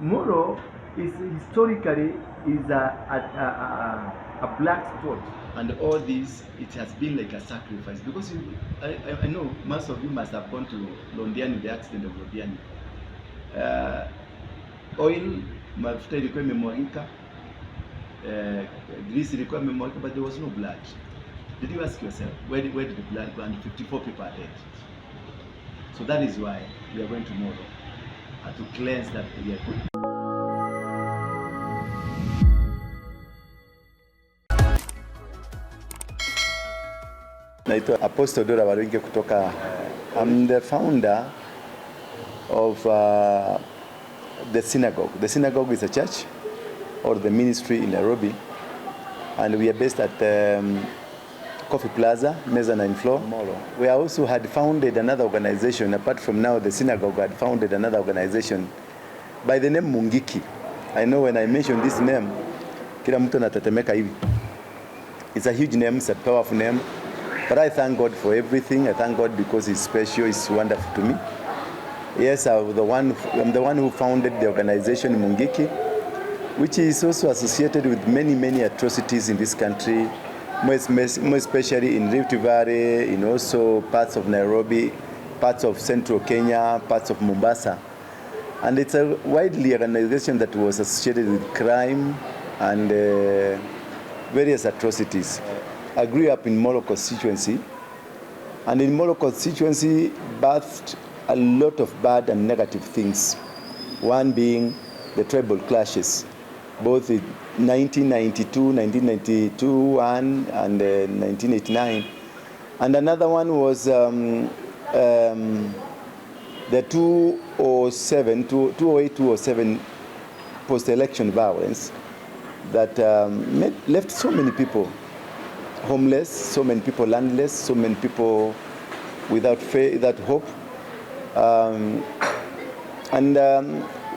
Molo is historically is a black spot, and all this it has been like a sacrifice because I know most of you must have gone to Londiani, the accident of Londiani. Oil, mafuta ilikuwa imemwagika, grease ilikuwa imemwagika, but there was no blood. Did you ask yourself where did the blood go? And 54 people are dead. So that is why we are going to Molo to cleanse that area. Naitwa Apostle Ndura Waruinge kutoka. I'm the founder of the synagogue. The synagogue is a church or the ministry in Nairobi, and we are based at Coffee Plaza, mezzanine floor, Molo. We also had founded another organization, apart from now the synagogue had founded another organization by the name Mungiki. I know when I mention this name, kila mtu anatetemeka hivi. It's a huge name, it's a powerful name. But I thank God for everything. I thank God because He's special, He's wonderful to me. Yes, I'm the one who founded the organization Mungiki, which is also associated with many atrocities in this country, more especially in Rift Valley, in also parts of Nairobi, parts of central Kenya, parts of Mombasa. And it's a widely organization that was associated with crime and various atrocities. I grew up in Molo constituency, and in Molo constituency birthed a lot of bad and negative things. One being the tribal clashes, both in 1992, and 1989. And another one was the 2008-2007 post-election violence that left so many people homeless, so many people landless, so many people without faith, without hope.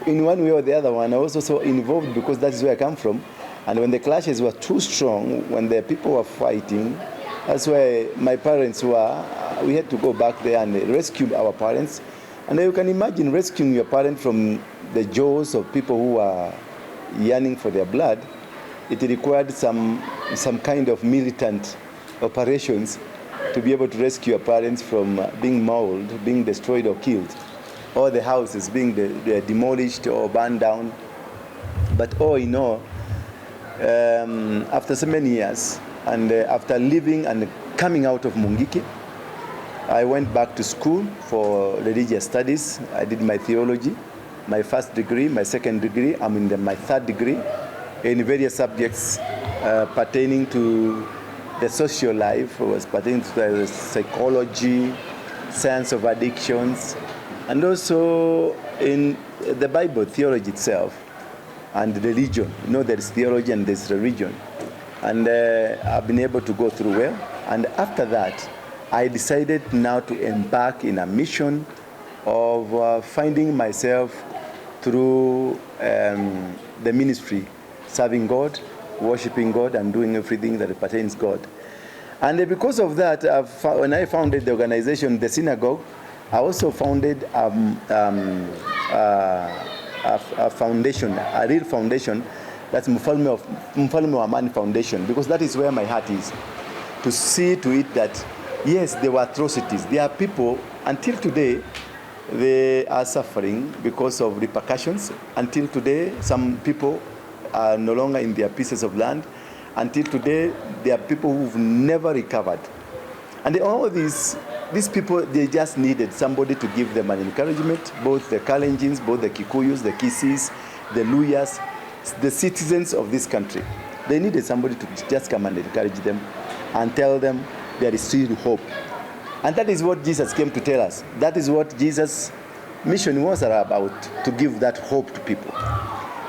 In one way or the other one, I was also involved because that is where I come from. And when the clashes were too strong, when the people were fighting, that's where my parents were. We had to go back there and rescue our parents. And you can imagine rescuing your parents from the jaws of people who are yearning for their blood. It required some kind of militant operations to be able to rescue your parents from being mauled, being destroyed or killed, or the houses being demolished or burned down. But all in all, after so many years, and after leaving and coming out of Mungiki, I went back to school for religious studies. I did my theology, my first degree, my second degree. I'm in my third degree in various subjects pertaining to the social life, was pertaining to the psychology, science of addictions, and also in the Bible, theology itself, and religion. You know, there is theology and there's religion. And I've been able to go through well. And after that, I decided now to embark in a mission of finding myself through the ministry, serving God, worshiping God, and doing everything that pertains God. And because of that, when I founded the organization, the synagogue, I also founded a foundation, a real foundation, that's Mfalme wa Amani Foundation, because that is where my heart is, to see to it that, yes, there were atrocities. There are people, until today, they are suffering because of repercussions. Until today, some people are no longer in their pieces of land. Until today, there are people who've never recovered. And all these people, they just needed somebody to give them an encouragement, both the Kalenjins, both the Kikuyus, the Kisis, the Luyas, the citizens of this country. They needed somebody to just come and encourage them and tell them there is still hope. And that is what Jesus came to tell us. That is what Jesus' mission was about, to give that hope to people.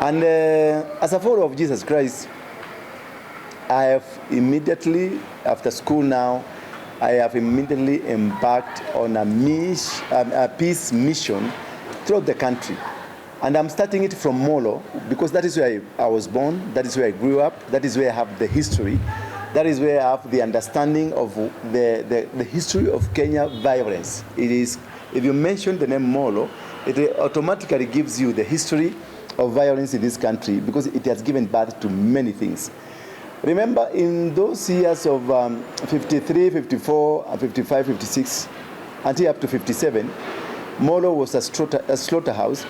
And as a follower of Jesus Christ, I have immediately, after school now, I have immediately embarked on a peace mission throughout the country. And I'm starting it from Molo, because that is where I was born, that is where I grew up, that is where I have the history, that is where I have the understanding of the history of Kenya violence. It is, if you mention the name Molo, it automatically gives you the history of violence in this country because it has given birth to many things. Remember, in those years of 53, 54, and 55, 56, until up to 57, Molo was a slaughterhouse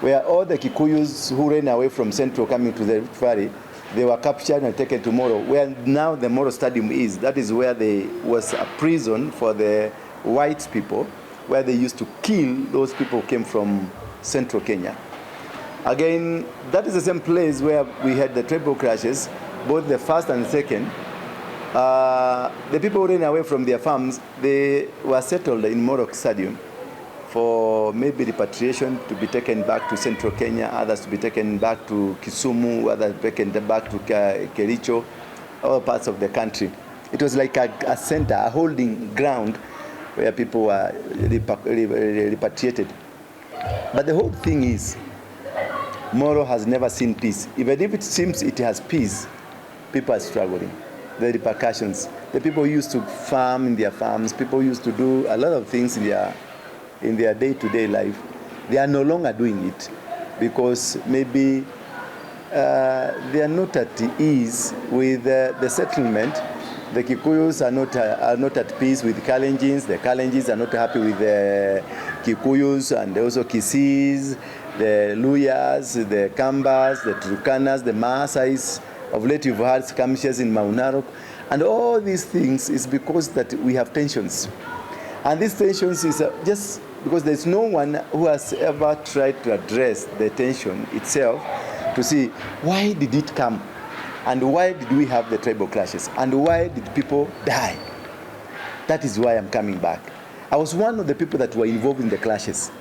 where all the Kikuyus who ran away from Central coming to the Rift Valley, they were captured and taken to Molo, where now the Molo Stadium is. That is where there was a prison for the white people, where they used to kill those people who came from Central Kenya. Again, that is the same place where we had the tribal clashes, both the first and the second. The people who ran away from their farms, they were settled in Molo Stadium for maybe repatriation, to be taken back to Central Kenya, others to be taken back to Kisumu, others taken back to Kericho, all parts of the country. It was like a center, a holding ground where people were repatriated. But the whole thing is, Molo has never seen peace. Even if it seems it has peace, people are struggling. The repercussions. The people used to farm in their farms. People used to do a lot of things in their day-to-day life. They are no longer doing it because maybe they are not at ease with the settlement. The Kikuyus are not at peace with Kalenjins. The Kalenjins are not happy with the Kikuyus and also Kisis, the Luyas, the Kambas, the Turkanas, the Maasais. Of late you've had skirmishes in Mount Narok. And all these things is because that we have tensions. And these tensions is just because there's no one who has ever tried to address the tension itself to see why did it come and why did we have the tribal clashes and why did people die. That is why I'm coming back. I was one of the people that were involved in the clashes.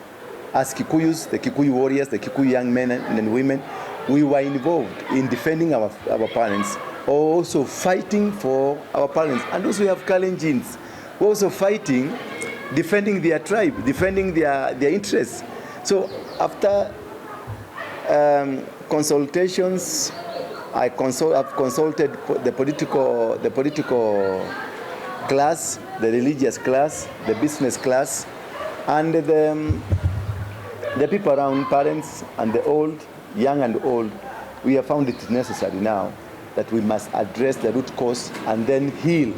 As Kikuyus, the Kikuyu warriors, the Kikuyu young men and women, we were involved in defending our parents, also fighting for our parents. And also we have Kalenjins who are also fighting, defending their tribe, defending their interests. So after consultations, I've consulted the political class, the religious class, the business class, and the people around, parents and the old, young and old. We have found it necessary now that we must address the root cause and then heal.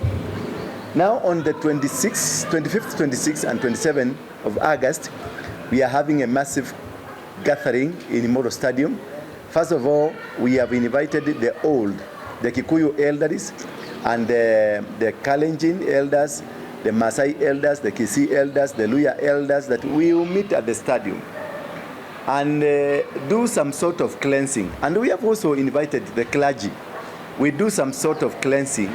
Now on the 25th, 26th and 27th of August, we are having a massive gathering in Molo Stadium. First of all, we have invited the Kikuyu elders and the Kalenjin elders, the Maasai elders, the Kisii elders, the Luya elders, that we will meet at the stadium and do some sort of cleansing. And we have also invited the clergy. We do some sort of cleansing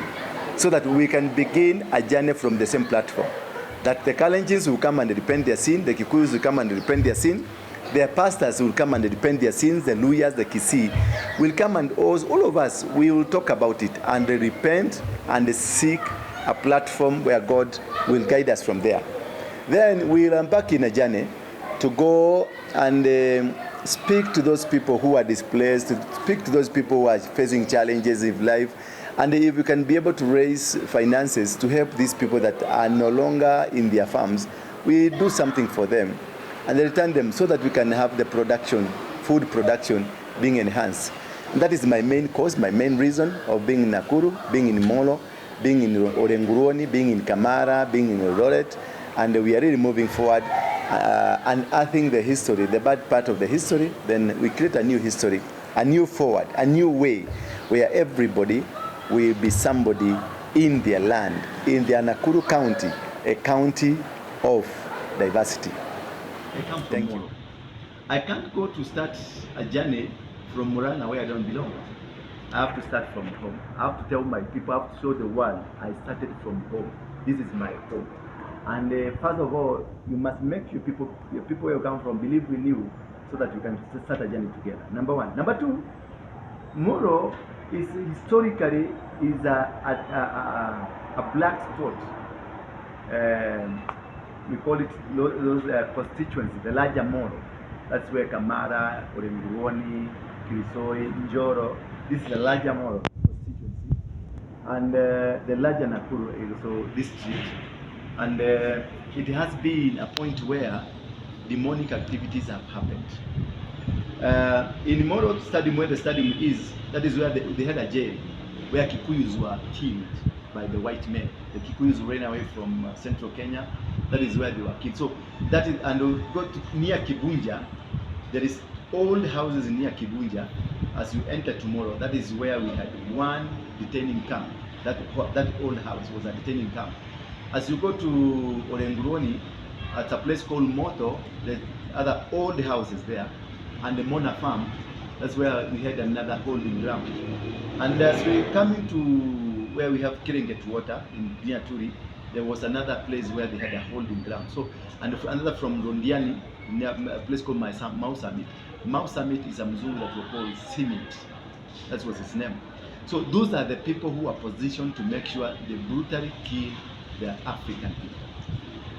so that we can begin a journey from the same platform. That the Kalenjins will come and repent their sin, the Kikuyus will come and repent their sin, their pastors will come and repent their sins, the Luyas, the Kisii will come, and all of us, we will talk about it and repent and seek a platform where God will guide us from there. Then we will embark in a journey to go and speak to those people who are displaced, to speak to those people who are facing challenges in life, and if we can be able to raise finances to help these people that are no longer in their farms, we do something for them and return them so that we can have the production, food production being enhanced. And that is my main cause, my main reason of being in Nakuru, being in Molo, being in Orenguruoni, being in Kamara, being in Eldoret, and we are really moving forward, unearthing the history, the bad part of the history. Then we create a new history, a new forward, a new way where everybody will be somebody in their land, in their Nakuru County, a county of diversity. Thank you. I can't go to start a journey from Murang'a where I don't belong. I have to start from home. I have to tell my people, I have to show the world I started from home. This is my home. And first of all, you must make your people where you come from believe in you so that you can start a journey together. Number one. Number two, Molo is historically is a black spot. We call it those constituencies, the larger Molo. That's where Kamara, Orenguruoni, Kirisoi, Njoro. This is the larger Molo constituency, and the larger Nakuru is also district. And it has been a point where demonic activities have happened. In Molo Stadium, where the stadium is, that is where they had a jail, where Kikuyus were killed by the white men. The Kikuyus ran away from central Kenya. That is where they were killed. So that is, and we go to near Kibunja. There is old houses near Kibunja. As you enter tomorrow, that is where we had one detaining camp. That old house was a detaining camp. As you go to Orenguroni, at a place called Moto, the other old houses there, and the Mona farm, that's where we had another holding ground. And as we come into where we have Kiringet water in near Turi, there was another place where they had a holding ground. So, and another from Rondiani, near a place called Mau Summit. Mau Summit is a Mzungu that we call Simit. That was his name. So those are the people who are positioned to make sure they brutally kill the African people.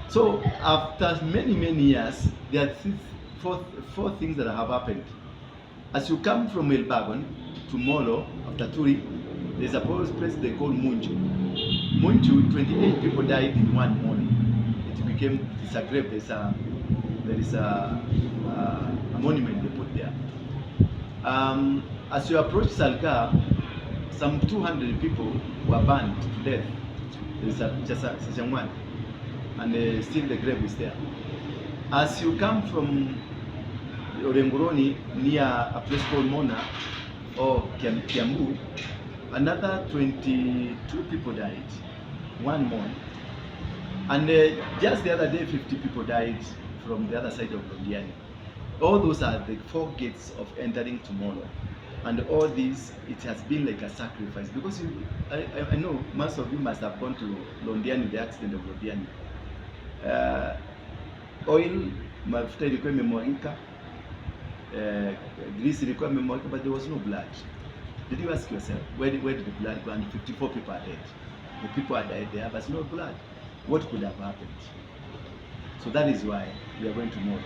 So after many years, there are four things that have happened. As you come from Elbagon to Molo, after Turi, there's a place they call Munju. Munju, 28 people died in one morning. It's a grave. There is a monument they put there. As you approach Salga, some 200 people were burned to death. There's a Sachangwan, and still the grave is there. As you come from Orenguroni, near a place called Mona or Kiambu, another 22 people died one morning. And just the other day, 50 people died from the other side of Rondiani. All those are the 4 gates of entering tomorrow. And all these, it has been like a sacrifice. Because I know most of you must have gone to Londiani, the accident of Londiani. Oil, mafuta ilikuwa imemwagika, grease ilikuwa imemwagika, but there was no blood. Did you ask yourself, where did the blood go? And 54 people are dead. The people are died there, but no blood. What could have happened? So that is why we are going tomorrow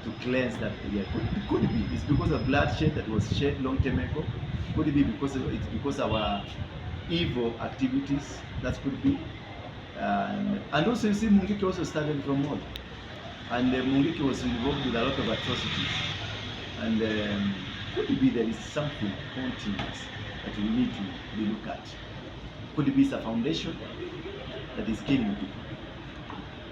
to cleanse that area. Could be it's because of bloodshed that was shed long time ago. Could it be because it's because of our evil activities? That could be. And also you see Mungiki also started from Molo. And Mungiki was involved with a lot of atrocities. And could it be there is something haunting us that we need to look at? Could it be a foundation that is killing people?